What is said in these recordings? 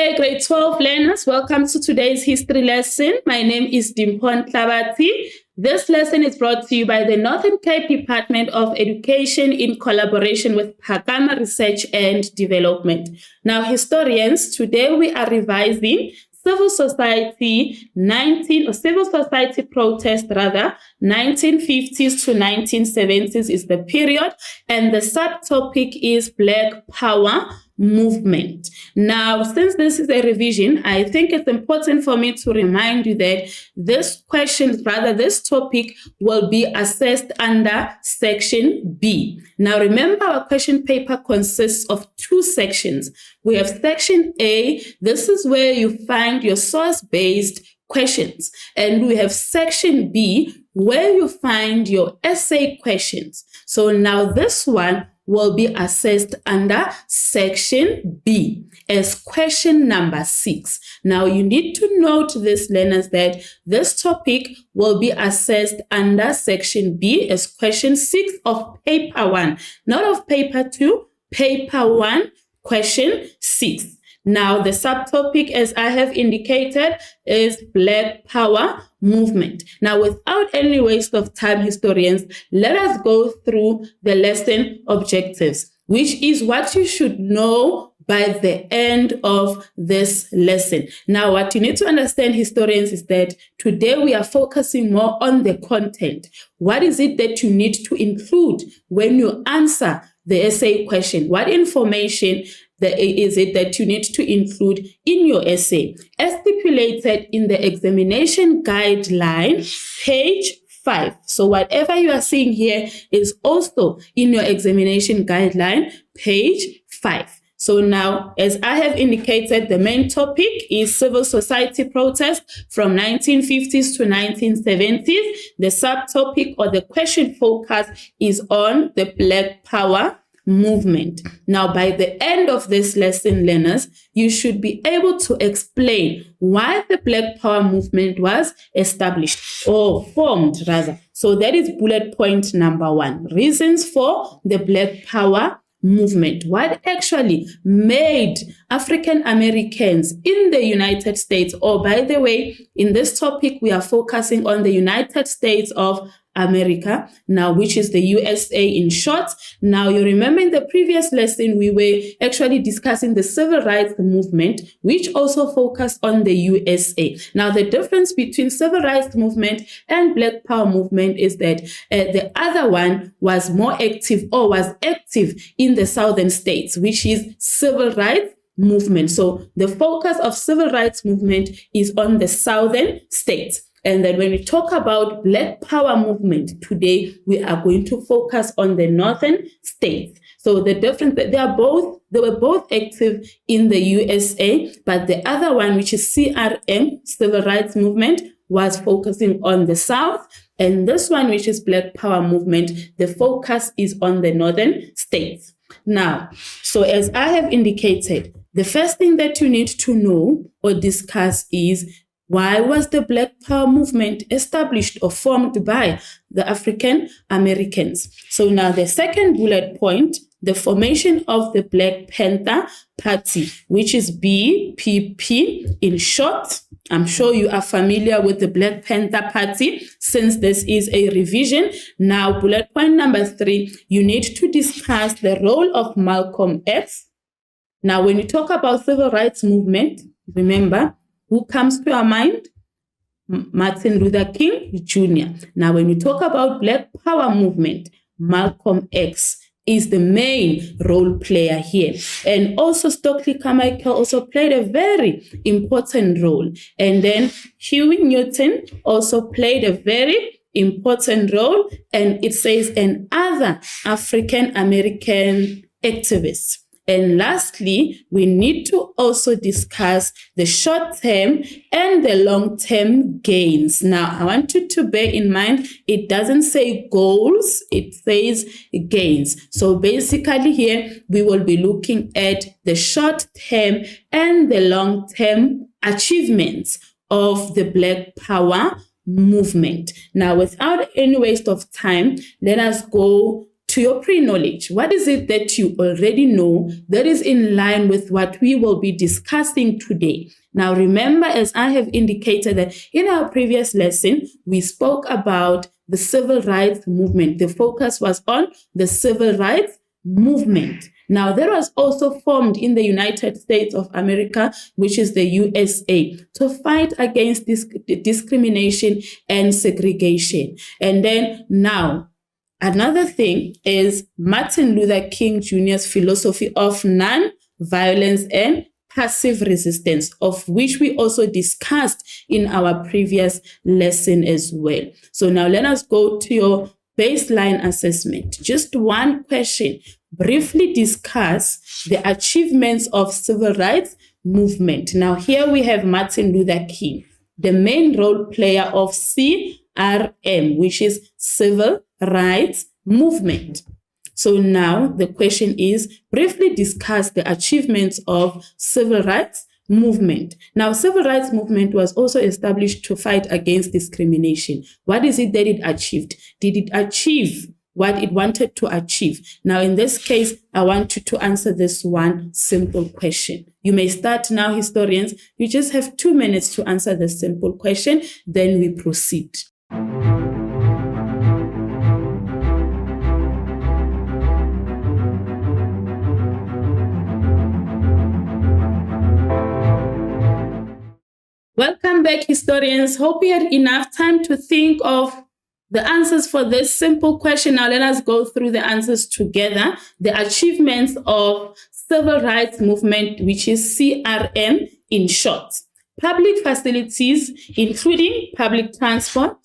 day, grade 12 learners. Welcome to today's history lesson. My name is Dimpon Tlabati. This lesson is brought to you by the Northern Cape Department of Education in collaboration with Phakama Research and Development. Now, historians, today we are revising civil society protest 1950s to 1970s is the period, and the subtopic is Black Power movement. Now, since this is a revision, I think it's important for me to remind you that this topic will be assessed under section B. Now, remember our question paper consists of two sections. We have section A. This is where you find your source-based questions. And we have section B, where you find your essay questions. So now this one will be assessed under section B as question number 6. Now you need to note this, learners, that this topic will be assessed under section B as question 6 of paper 1, not of paper 2, paper 1, question 6. Now, the subtopic, as I have indicated, is Black Power movement. Now, without any waste of time, historians, let us go through the lesson objectives, which is what you should know by the end of this lesson. Now, what you need to understand, historians, is that today we are focusing more on the content. What is it that you need to include when you answer the essay question? What information is it that you need to include in your essay? As stipulated in the examination guideline, page 5. So whatever you are seeing here is also in your examination guideline, page 5. So now, as I have indicated, the main topic is civil society protest from 1950s to 1970s. The subtopic or the question focus is on the Black Power movement. Now, by the end of this lesson, learners, you should be able to explain why the Black Power movement was established or formed, rather. So that is bullet point number 1. Reasons for the Black Power movement. What actually made African Americans in the United States, or by the way, in this topic, we are focusing on the United States of America, now, which is the USA in short. Now, you remember in the previous lesson, we were actually discussing the civil rights movement, which also focused on the USA. Now, the difference between civil rights movement and Black Power movement is that the other one was more active, or was active in the southern states, which is civil rights movement. So the focus of civil rights movement is on the southern states. And then when we talk about Black Power movement today, we are going to focus on the northern states. So the difference, they were both active in the USA, but the other one, which is CRM, Civil Rights Movement, was focusing on the south. And this one, which is Black Power movement, the focus is on the northern states. Now, so as I have indicated, the first thing that you need to know or discuss is, why was the Black Power movement established or formed by the African Americans? So now the second bullet point, the formation of the Black Panther Party, which is BPP in short. I'm sure you are familiar with the Black Panther Party since this is a revision. Now, bullet point number 3, you need to discuss the role of Malcolm X. Now, when you talk about civil rights movement, remember, who comes to our mind? Martin Luther King Jr. Now, when you talk about Black Power movement, Malcolm X is the main role player here. And also Stokely Carmichael also played a very important role. And then Huey Newton also played a very important role. And it says, and other African American activists. And lastly, we need to also discuss the short-term and the long-term gains. Now, I want you to bear in mind, it doesn't say goals, it says gains. So basically here, we will be looking at the short-term and the long-term achievements of the Black Power movement. Now, without any waste of time, let us go to your pre-knowledge. What is it that you already know that is in line with what we will be discussing today? Now, remember, as I have indicated that in our previous lesson, we spoke about the civil rights movement. The focus was on the civil rights movement. Now, that was also formed in the United States of America, which is the USA, to fight against discrimination and segregation. And then now, another thing is Martin Luther King Jr.'s philosophy of non-violence and passive resistance, of which we also discussed in our previous lesson as well. So now let us go to your baseline assessment. Just one question. Briefly discuss the achievements of civil rights movement. Now here we have Martin Luther King, the main role player of CRM, which is Civil Rights Movement. So now the question is, briefly discuss the achievements of civil rights movement. Now, civil rights movement was also established to fight against discrimination. What is it that it achieved? Did it achieve what it wanted to achieve? Now, in this case, I want you to answer this one simple question. You may start now, historians. You just have 2 minutes to answer this simple question, then we proceed. Welcome back, historians. Hope you had enough time to think of the answers for this simple question. Now let us go through the answers together. The achievements of civil rights movement, which is CRM in short. Public facilities, including public transport,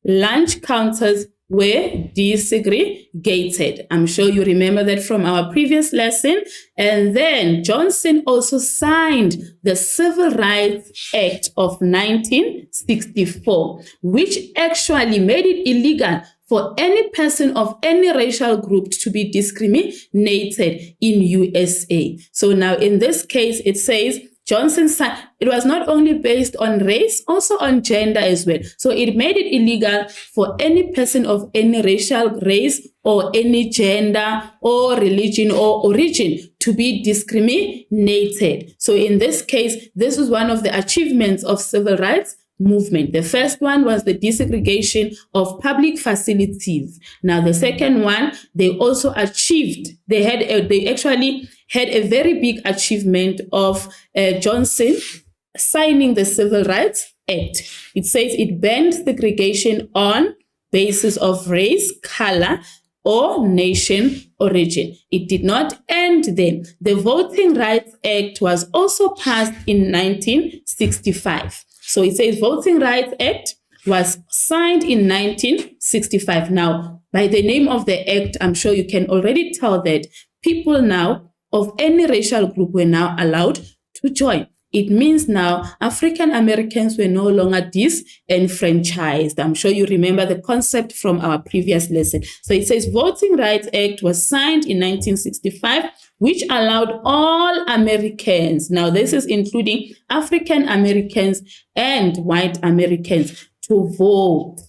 lunch counters, were desegregated. I'm sure you remember that from our previous lesson. And then Johnson also signed the Civil Rights Act of 1964, which actually made it illegal for any person of any racial group to be discriminated in USA. So now in this case, it says Johnson signed, it was not only based on race, also on gender as well. So it made it illegal for any person of any racial race or any gender or religion or origin to be discriminated. So in this case, this was one of the achievements of civil rights movement. The first one was the desegregation of public facilities. Now the second one, they also achieved, they actually had a very big achievement of Johnson signing the Civil Rights Act. It says it banned segregation on basis of race, color, or nation origin. It did not end there. The Voting Rights Act was also passed in 1965. So it says Voting Rights Act was signed in 1965. Now, by the name of the act, I'm sure you can already tell that people now of any racial group were now allowed to join. It means now African Americans were no longer disenfranchised. I'm sure you remember the concept from our previous lesson. So it says Voting Rights Act was signed in 1965, which allowed all Americans, now this is including African Americans and white Americans, to vote.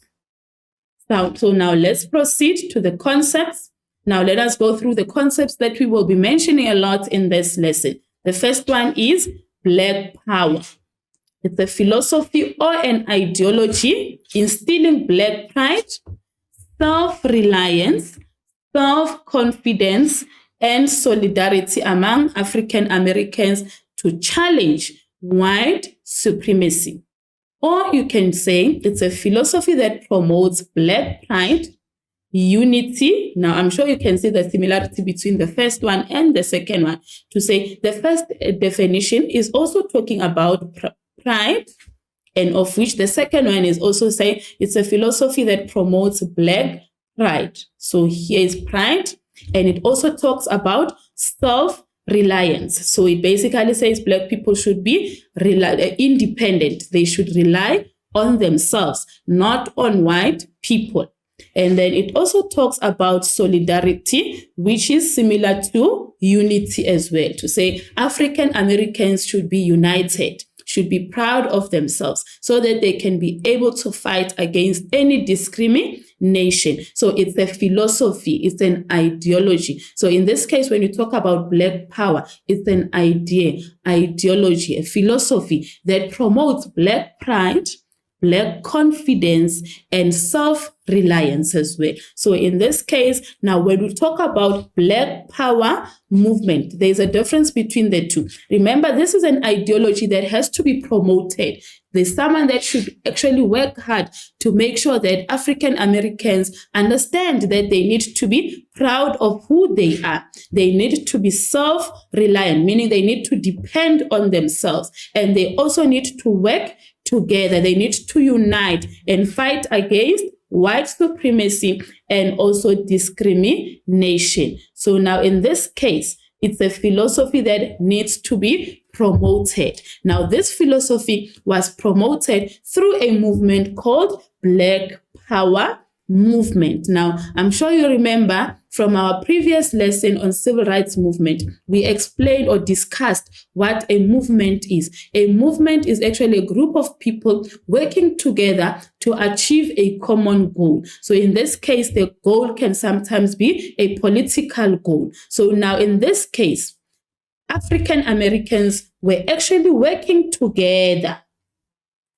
So now let's proceed to the concepts. Now let us go through the concepts that we will be mentioning a lot in this lesson. The first one is Black Power. It's a philosophy or an ideology instilling Black pride, self-reliance, self-confidence, and solidarity among African Americans to challenge white supremacy. Or you can say it's a philosophy that promotes Black pride, unity. Now, I'm sure you can see the similarity between the first one and the second one. To say the first definition is also talking about pride, and of which the second one is also saying it's a philosophy that promotes Black pride. So here is pride, and it also talks about self-reliance. So it basically says Black people should be independent. They should rely on themselves, not on white people. And then it also talks about solidarity, which is similar to unity as well. To say African Americans should be united, should be proud of themselves so that they can be able to fight against any discrimination nation. So it's a philosophy, it's an ideology. So in this case, when you talk about Black power, it's an ideology, a philosophy that promotes Black pride, Black confidence, and self-reliance as well. So in this case, now when we talk about Black power movement, there's a difference between the two. Remember, this is an ideology that has to be promoted. There's someone that should actually work hard to make sure that African Americans understand that they need to be proud of who they are. They need to be self-reliant, meaning they need to depend on themselves. And they also need to work together. They need to unite and fight against white supremacy and also discrimination. So now in this case, it's a philosophy that needs to be promoted. Now, this philosophy was promoted through a movement called Black Power movement. Now, I'm sure you remember from our previous lesson on civil rights movement, we explained or discussed what a movement is. A movement is actually a group of people working together to achieve a common goal. So in this case, the goal can sometimes be a political goal. So now in this case, African Americans were actually working together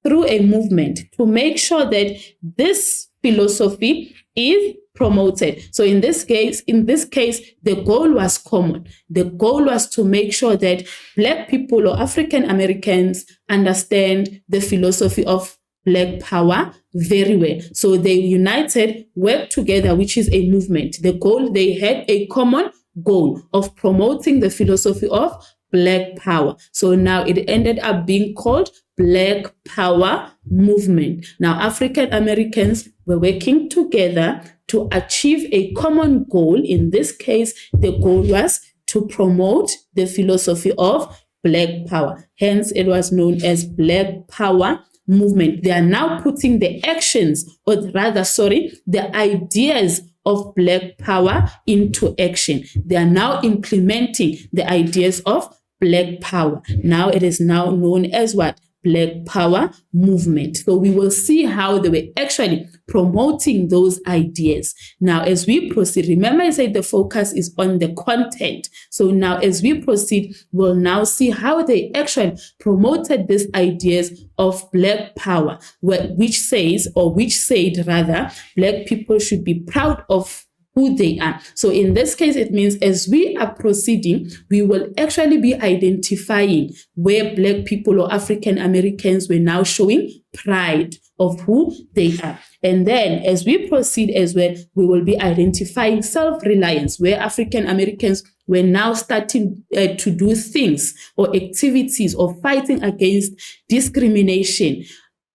through a movement to make sure that this philosophy is promoted. So in this case, the goal was common. The goal was to make sure that Black people or African Americans understand the philosophy of Black power very well. So they united, worked together, which is a movement. The goal, they had a common goal of promoting the philosophy of Black power. So now it ended up being called Black Power movement. Now African Americans were working together to achieve a common goal. In this case, the goal was to promote the philosophy of Black power. Hence, it was known as Black Power movement. They are now putting the ideas of Black power into action. They are now implementing the ideas of Black power. Now it is now known as what? Black Power movement. So we will see how they were actually promoting those ideas. Now, as we proceed, remember I said the focus is on the content. So now as we proceed, we'll now see how they actually promoted these ideas of Black power, which said Black people should be proud of who they are. So in this case, it means as we are proceeding, we will actually be identifying where Black people or African Americans were now showing pride of who they are. And then as we proceed as well, we will be identifying self-reliance, where African Americans were now starting to do things or activities or fighting against discrimination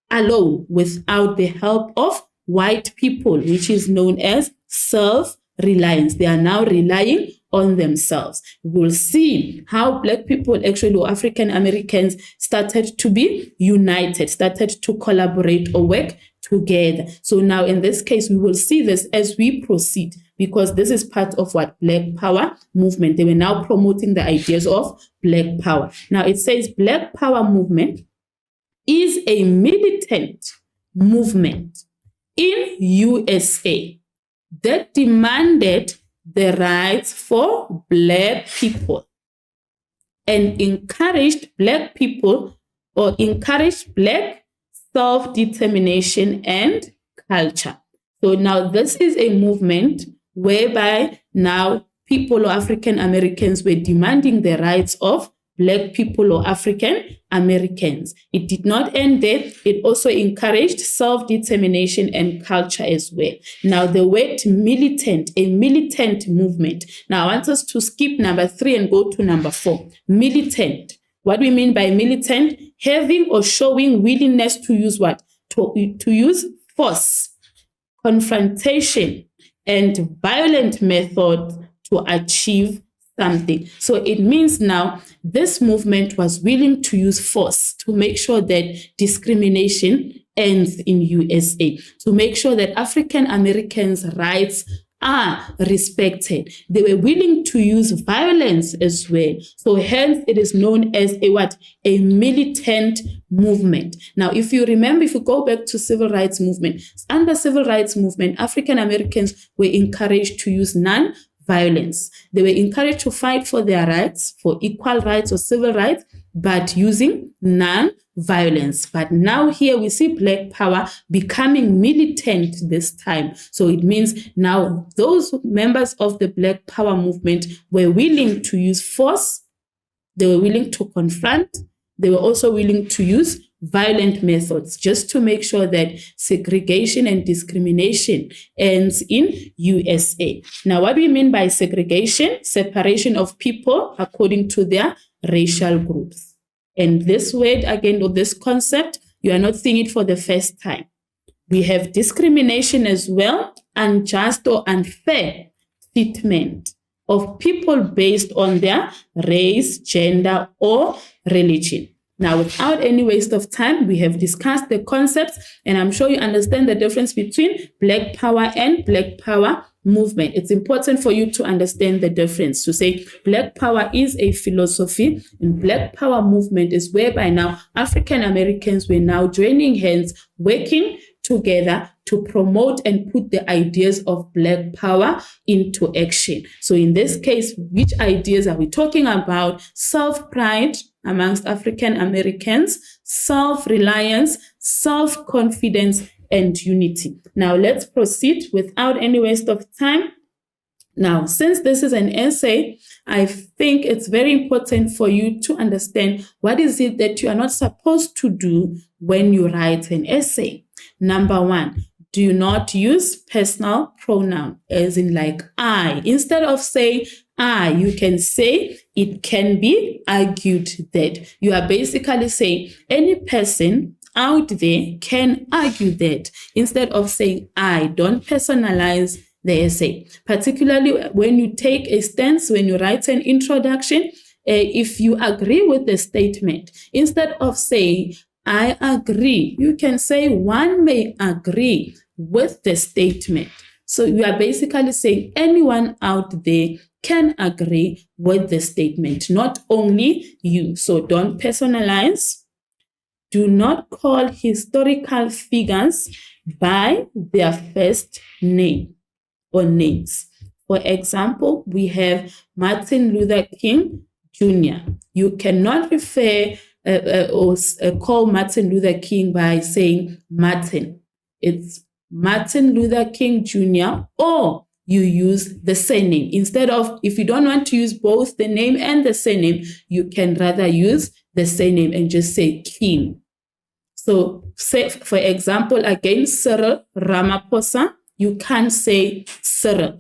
alone without the help of white people, which is known as self-reliance. They are now relying on themselves. We'll see how Black people actually, or African Americans, started to be united, started to collaborate or work together. So now in this case, we will see this as we proceed, because this is part of what Black Power movement. They were now promoting the ideas of Black power. Now it says Black Power movement is a militant movement in USA that demanded the rights for Black people and encouraged Black people, or encouraged Black self-determination and culture. So now this is a movement whereby now people or African Americans were demanding the rights of Black people or African Americans. It did not end there. It also encouraged self-determination and culture as well. Now the word militant, a militant movement. Now I want us to skip number 3 and go to number 4. Militant. What we mean by militant? Having or showing willingness to use what? To use force, confrontation, and violent methods to achieve something. So it means now this movement was willing to use force to make sure that discrimination ends in USA, to make sure that African Americans' rights are respected. They were willing to use violence as well. So hence it is known as a what? A militant movement. Now, if you remember, if you go back to civil rights movement, under civil rights movement, African Americans were encouraged to use non-violence. They were encouraged to fight for their rights, for equal rights or civil rights, but using non-violence. But now here we see Black Power becoming militant this time. So it means now those members of the Black Power movement were willing to use force. They were willing to confront. They were also willing to use violent methods just to make sure that segregation and discrimination ends in USA. Now, what do we mean by segregation? Separation of people according to their racial groups. And this word, again, or this concept, you are not seeing it for the first time. We have discrimination as well, unjust or unfair treatment of people based on their race, gender, or religion. Now, without any waste of time, we have discussed the concepts, and I'm sure you understand the difference between Black Power and Black Power movement. It's important for you to understand the difference, to say Black Power is a philosophy and Black Power movement is whereby now African Americans were now joining hands, working together to promote and put the ideas of Black Power into action. So in this case, which ideas are we talking about? Self-pride amongst African Americans, self-reliance, self-confidence, and unity. Now let's proceed without any waste of time. Now, since this is an essay, I think it's very important for you to understand what is it that you are not supposed to do when you write an essay. Number one, do not use personal pronoun, as in like I. Instead of saying I, you can say it can be argued that. You are basically saying any person out there can argue that. Instead of saying I, don't personalize the essay. Particularly when you take a stance, when you write an introduction, if you agree with the statement, instead of saying I agree, you can say one may agree with the statement. So you are basically saying anyone out there can agree with the statement, not only you. So don't personalize. Do not call historical figures by their first name or names. For example, we have Martin Luther King Jr. You cannot refer or call Martin Luther King by saying Martin. It's Martin Luther King Jr. or you use the surname. Instead of, if you don't want to use both the name and the surname, you can rather use the surname and just say King. So say, for example, again, Cyril Ramaphosa, you can't say Cyril.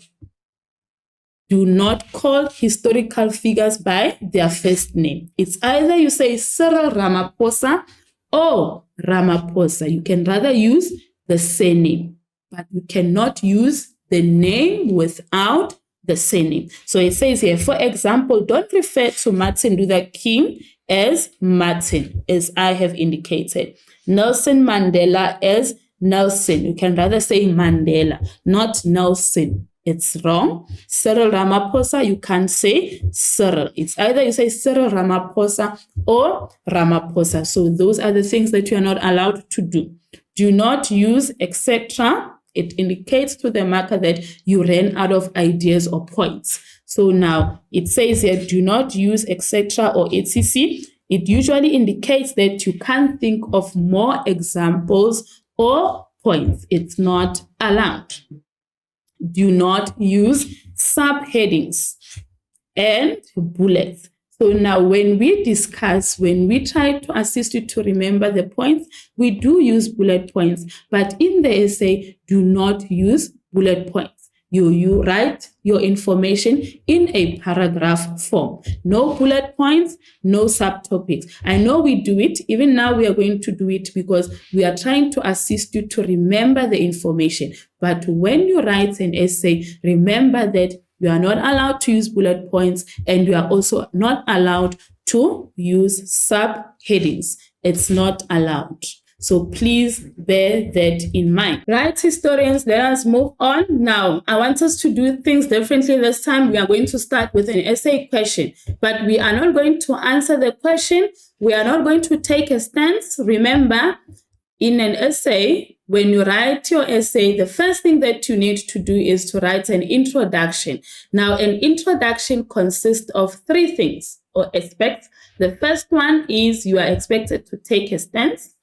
Do not call historical figures by their first name. It's either you say Cyril Ramaphosa or Ramaphosa. You can rather use the surname, but you cannot use the name without the surname. So it says here, for example, don't refer to Martin Luther King as Martin, as I have indicated. Nelson Mandela as Nelson. You can rather say Mandela, not Nelson. It's wrong. Cyril Ramaphosa, you can't say Cyril. It's either you say Cyril Ramaphosa or Ramaphosa. So those are the things that you are not allowed to do. Do not use etc. It indicates to the marker that you ran out of ideas or points. So now it says here, do not use etc. or etc. It usually indicates that you can't think of more examples or points. It's not allowed. Do not use subheadings and bullets. So now when we discuss, when we try to assist you to remember the points, we do use bullet points. But in the essay, do not use bullet points. You write your information in a paragraph form. No bullet points, no subtopics. I know we do it. Even now we are going to do it because we are trying to assist you to remember the information. But when you write an essay, remember that you are not allowed to use bullet points and you are also not allowed to use subheadings. It's not allowed. So please bear that in mind. Right, historians, let us move on. Now, I want us to do things differently this time. We are going to start with an essay question, but we are not going to answer the question. We are not going to take a stance. Remember, in an essay, when you write your essay, the first thing that you need to do is to write an introduction. Now, an introduction consists of three things or aspects. The first one is you are expected to take a stance.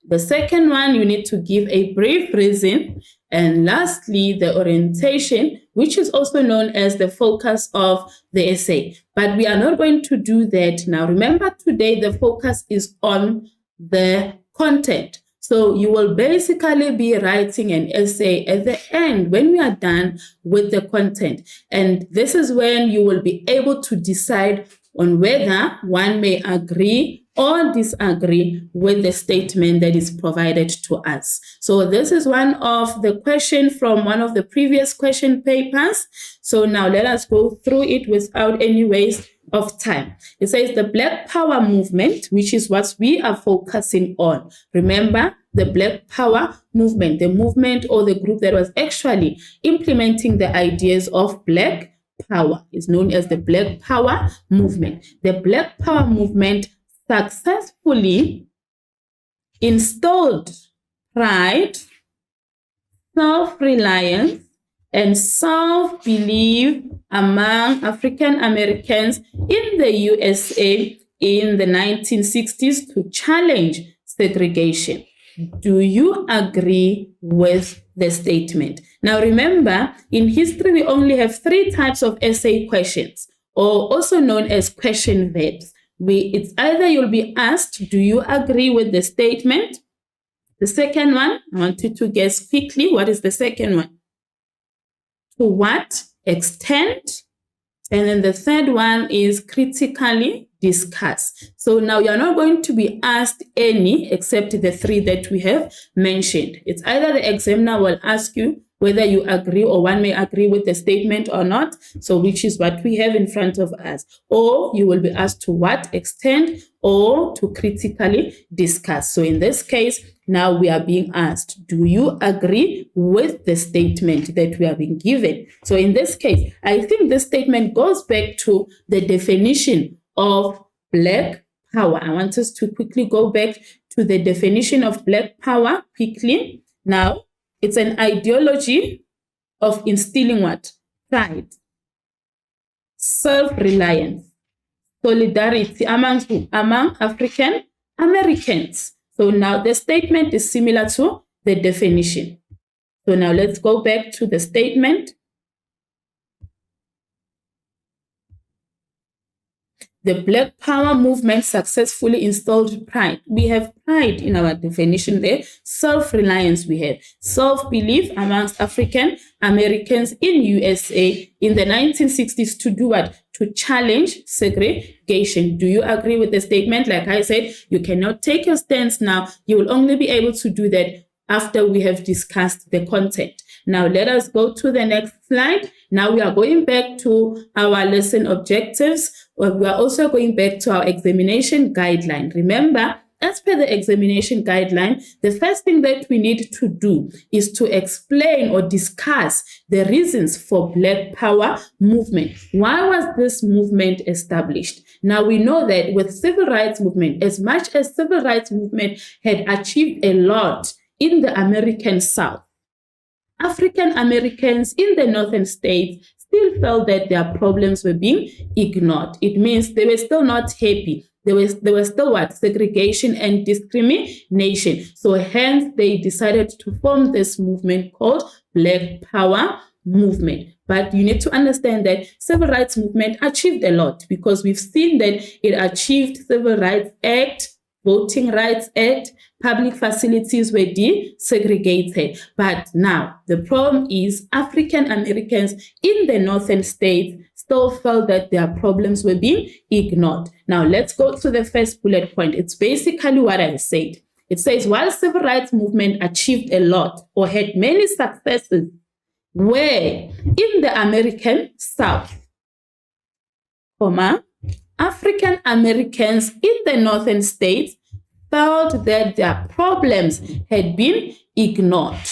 The second one, you need to give a brief reason. And lastly, the orientation, which is also known as the focus of the essay. But we are not going to do that now. Remember, today the focus is on the content. So you will basically be writing an essay at the end when we are done with the content. And this is when you will be able to decide on whether one may agree or disagree with the statement that is provided to us. So this is one of the questions from one of the previous question papers. So now let us go through it without any waste of time. It says the Black Power movement, which is what we are focusing on. Remember, the Black Power movement, the movement or the group that was actually implementing the ideas of Black Power is known as the Black Power movement. The Black Power movement successfully installed pride, self-reliance, and self-belief among African Americans in the USA in the 1960s to challenge segregation. Do you agree with the statement? Now remember, in history, we only have three types of essay questions, or also known as question verbs. It's either you'll be asked, do you agree with the statement? The second one, I want you to guess quickly, what is the second one? To what extent? And then the third one is critically discuss. So now you're not going to be asked any except the three that we have mentioned. It's either the examiner will ask you whether you agree or one may agree with the statement or not, so which is what we have in front of us, or you will be asked to what extent or to critically discuss. So in this case, now we are being asked, do you agree with the statement that we are being given? So in this case, I think this statement goes back to the definition of Black Power. I want us to quickly go back to the definition of Black Power quickly. Now, it's an ideology of instilling what? Pride, self-reliance, solidarity among who? Among African Americans. So now the statement is similar to the definition. So now let's go back to the statement. The Black Power movement successfully installed pride. We have pride in our definition there. Self-reliance we have. Self-belief amongst African Americans in USA in the 1960s to do what? To challenge segregation. Do you agree with the statement? Like I said, you cannot take your stance now. You will only be able to do that after we have discussed the content. Now let us go to the next slide. Now we are going back to our lesson objectives. We are also going back to our examination guideline. Remember, as per the examination guideline, the first thing that we need to do is to explain or discuss the reasons for Black Power movement. Why was this movement established? Now we know that with civil rights movement, as much as civil rights movement had achieved a lot in the American South, African Americans in the northern states still felt that their problems were being ignored. It means they were still not happy. There was still what? Segregation and discrimination. So hence they decided to form this movement called Black Power movement. But you need to understand that civil rights movement achieved a lot, because we've seen that it achieved Civil Rights Act, Voting Rights Act, public facilities were desegregated. But now the problem is African Americans in the northern states still felt that their problems were being ignored. Now let's go to the first bullet point. It's basically what I said. It says, while civil rights movement achieved a lot or had many successes, where in the American South, African Americans in the northern states felt that their problems had been ignored.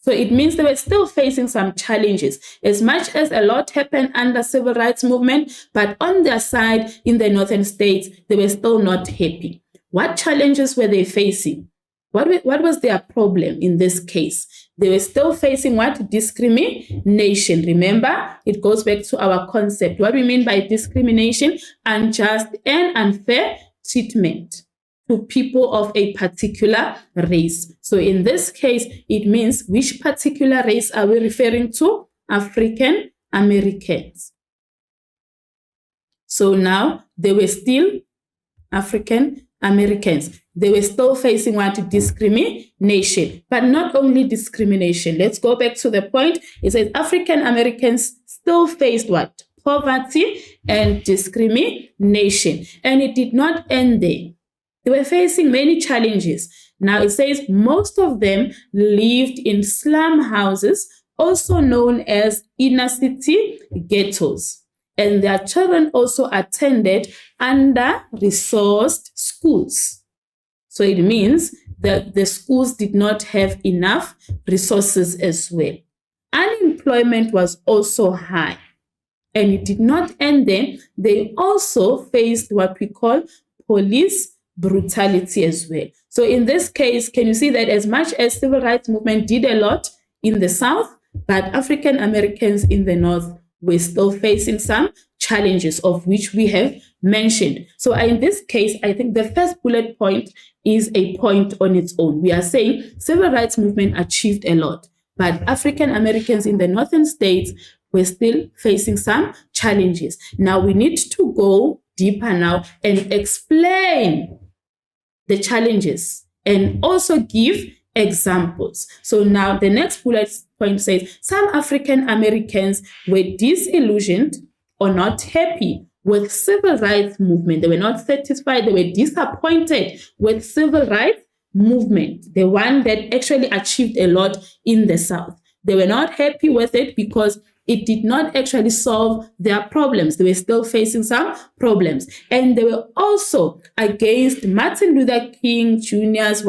So it means they were still facing some challenges. As much as a lot happened under civil rights movement, but on their side in the northern states, they were still not happy. What challenges were they facing? What was their problem in this case? They were still facing what? Discrimination. Remember, it goes back to our concept. What we mean by discrimination: unjust and unfair treatment to people of a particular race. So in this case, it means which particular race are we referring to? African Americans. So now they were still African Americans. They were still facing what? Discrimination. But not only discrimination. Let's go back to the point. It says African Americans still faced what? Poverty and discrimination. And it did not end there. They were facing many challenges. Now it says most of them lived in slum houses, also known as inner city ghettos. And their children also attended under-resourced schools. So it means that the schools did not have enough resources as well. Unemployment was also high. And it did not end there. They also faced what we call police brutality as well. So in this case, can you see that as much as civil rights movement did a lot in the South, but African Americans in the North were still facing some challenges, of which we have mentioned. So in this case, I think the first bullet point is a point on its own. We are saying civil rights movement achieved a lot, but African Americans in the northern states were still facing some challenges. Now we need to go deeper now and explain the challenges and also give examples. So now the next bullet point says some African Americans were disillusioned or not happy with civil rights movement. They were not satisfied. They were disappointed with civil rights movement, the one that actually achieved a lot in the South. They were not happy with it because it did not actually solve their problems. They were still facing some problems. And they were also against Martin Luther King Jr.'s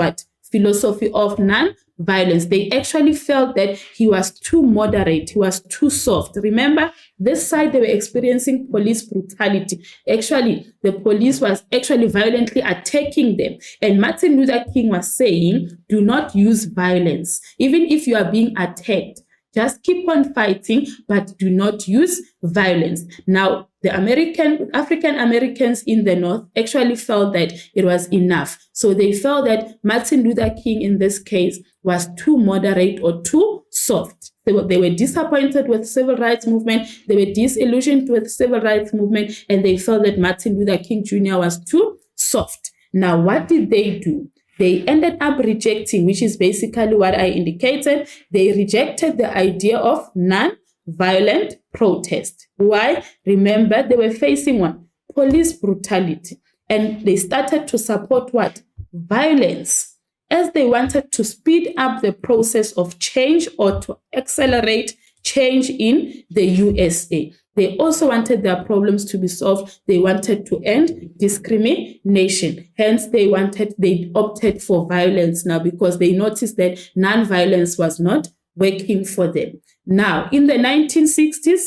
philosophy of non-violence. They actually felt that he was too moderate, he was too soft. Remember, this side they were experiencing police brutality. Actually, the police was actually violently attacking them. And Martin Luther King was saying, do not use violence. Even if you are being attacked, just keep on fighting, but do not use violence. Now, the African Americans in the North actually felt that it was enough. So they felt that Martin Luther King in this case was too moderate or too soft. They were disappointed with civil rights movement. They were disillusioned with civil rights movement, and they felt that Martin Luther King Jr. was too soft. Now, what did they do? They ended up rejecting, which is basically what I indicated. They rejected the idea of non-violent protest. Why? Remember, they were facing one, police brutality. And they started to support what? Violence. As they wanted to speed up the process of change or to accelerate change in the USA. They also wanted their problems to be solved. They wanted to end discrimination. Hence, they opted for violence now because they noticed that non-violence was not working for them. Now, in the 1960s,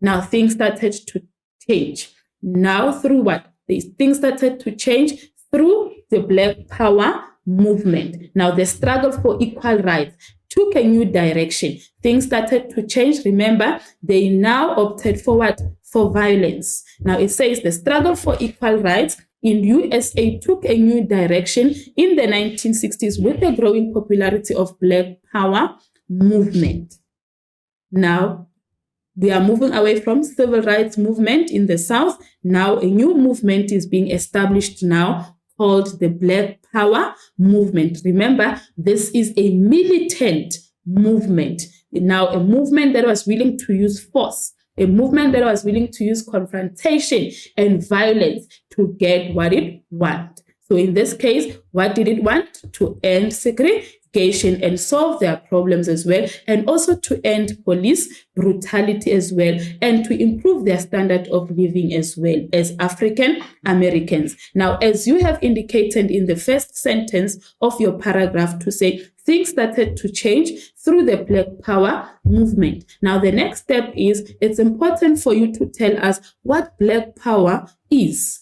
now things started to change. Now, through what? Things started to change through the Black Power movement. Now, the struggle for equal rights took a new direction. Things started to change. Remember, they now opted for what? For violence. Now it says the struggle for equal rights in USA took a new direction in the 1960s with the growing popularity of Black Power movement. Now we are moving away from civil rights movement in the South. Now a new movement is being established now called the Black Power movement. Remember, this is a militant movement. Now, a movement that was willing to use force, a movement that was willing to use confrontation and violence to get what it wanted. So in this case, what did it want? To end segregation. and solve their problems as well, and also to end police brutality as well, and to improve their standard of living as well as African Americans. Now, as you have indicated in the first sentence of your paragraph, to say things started to change through the Black Power movement. Now, the next step is it's important for you to tell us what Black Power is,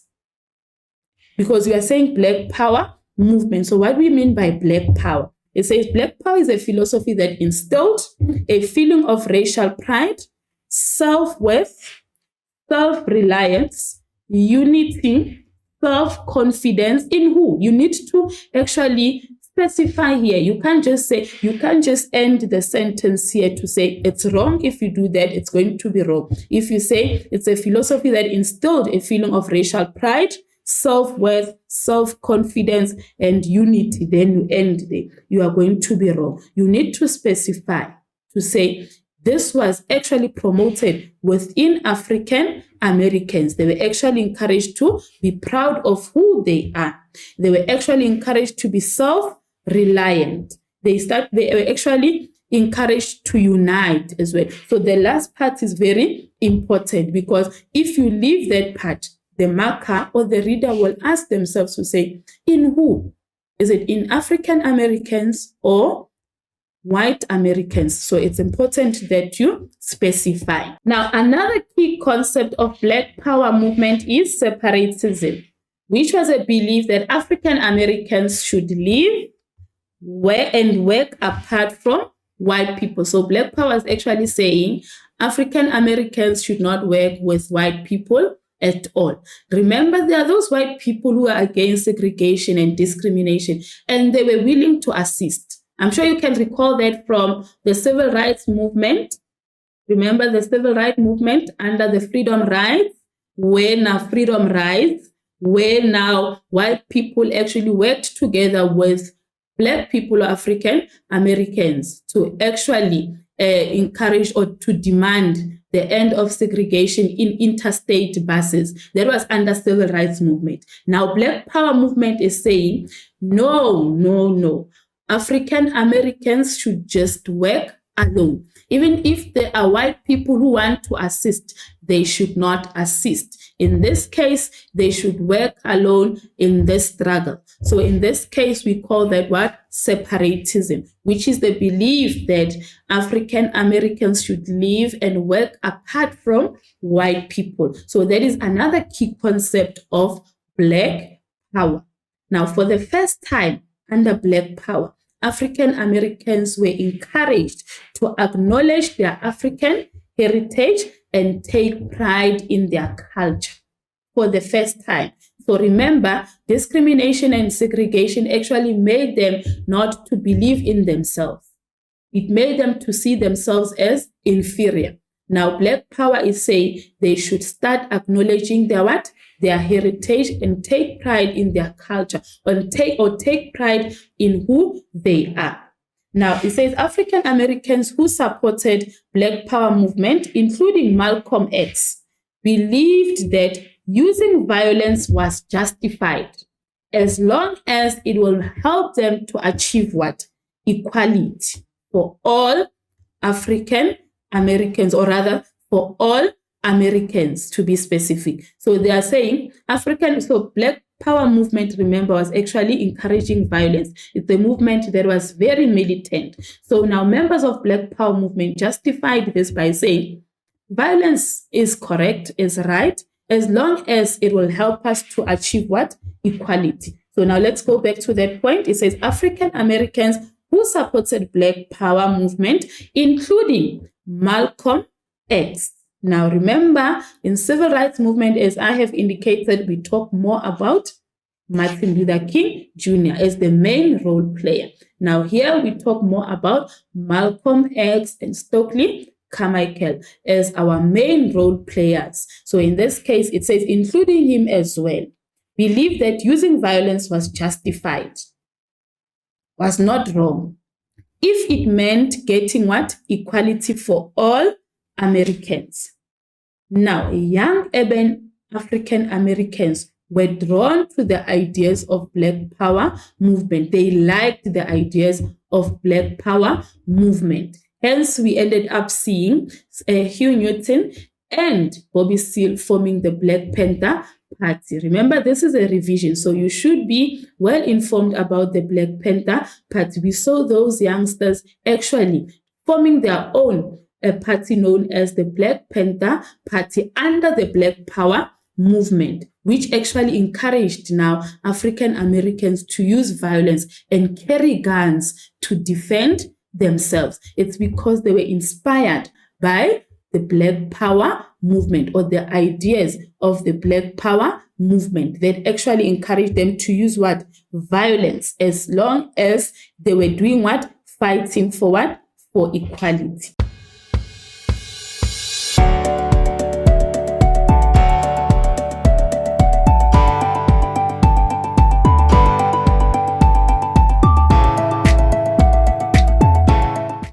because we are saying Black Power movement. So what do we mean by Black Power? It says Black Power is a philosophy that instilled a feeling of racial pride, self-worth, self-reliance, unity, self-confidence in who? You need to actually specify here. You can't just end the sentence here to say it's wrong. If you do that, it's going to be wrong. If you say it's a philosophy that instilled a feeling of racial pride, self-worth, self-confidence, and unity, then you end there. You are going to be wrong. You need to specify to say this was actually promoted within African Americans. They were actually encouraged to be proud of who they are. They were actually encouraged to be self-reliant. They were actually encouraged to unite as well. So the last part is very important, because if you leave that part, the marker or the reader will ask themselves to say, in who? Is it in African Americans or white Americans? So it's important that you specify. Now, another key concept of Black Power movement is separatism, which was a belief that African Americans should live and work apart from white people. So Black Power is actually saying African Americans should not work with white people at all. Remember, there are those white people who are against segregation and discrimination, and they were willing to assist. I'm sure you can recall that from the civil rights movement. Remember the civil rights movement under the freedom rights, where now white people actually worked together with Black people or African Americans to actually encourage or to demand the end of segregation in interstate buses. That was under civil rights movement. Now, Black Power movement is saying, no. African Americans should just work alone. Even if there are white people who want to assist, they should not assist. In this case, they should work alone in this struggle. So in this case, we call that what? Separatism, which is the belief that African Americans should live and work apart from white people. So that is another key concept of Black Power. Now, for the first time under Black Power, African Americans were encouraged to acknowledge their African heritage and take pride in their culture for the first time. So remember, discrimination and segregation actually made them not to believe in themselves. It made them to see themselves as inferior. Now, Black Power is saying they should start acknowledging their what? Their heritage and take pride in their culture, or take pride in who they are. Now, it says African Americans who supported Black Power movement, including Malcolm X, believed that using violence was justified as long as it will help them to achieve what? Equality for all African Americans, or rather for all Americans, to be specific. So they are saying Black Power movement, remember, was actually encouraging violence. It's a movement that was very militant. So now members of Black Power movement justified this by saying violence is correct, is right, as long as it will help us to achieve what? Equality. So now let's go back to that point. It says African Americans who supported Black Power movement, including Malcolm X. Now remember, in civil rights movement, as I have indicated, we talk more about Martin Luther King Jr. as the main role player. Now here we talk more about Malcolm X and Stokely Carmichael as our main role players. So in this case, it says including him as well, believed that using violence was justified, was not wrong, if it meant getting what? Equality for all Americans. Now, young urban African Americans were drawn to the ideas of Black Power movement. They liked the ideas of Black Power movement. Hence, we ended up seeing Hugh Newton and Bobby Seale forming the Black Panther Party. Remember, this is a revision, so you should be well informed about the Black Panther Party. We saw those youngsters actually forming their own party known as the Black Panther Party under the Black Power movement, which actually encouraged now African Americans to use violence and carry guns to defend themselves. It's because they were inspired by the Black Power movement, or the ideas of the Black Power movement, that actually encouraged them to use what? Violence, as long as they were doing what? Fighting for what? For equality.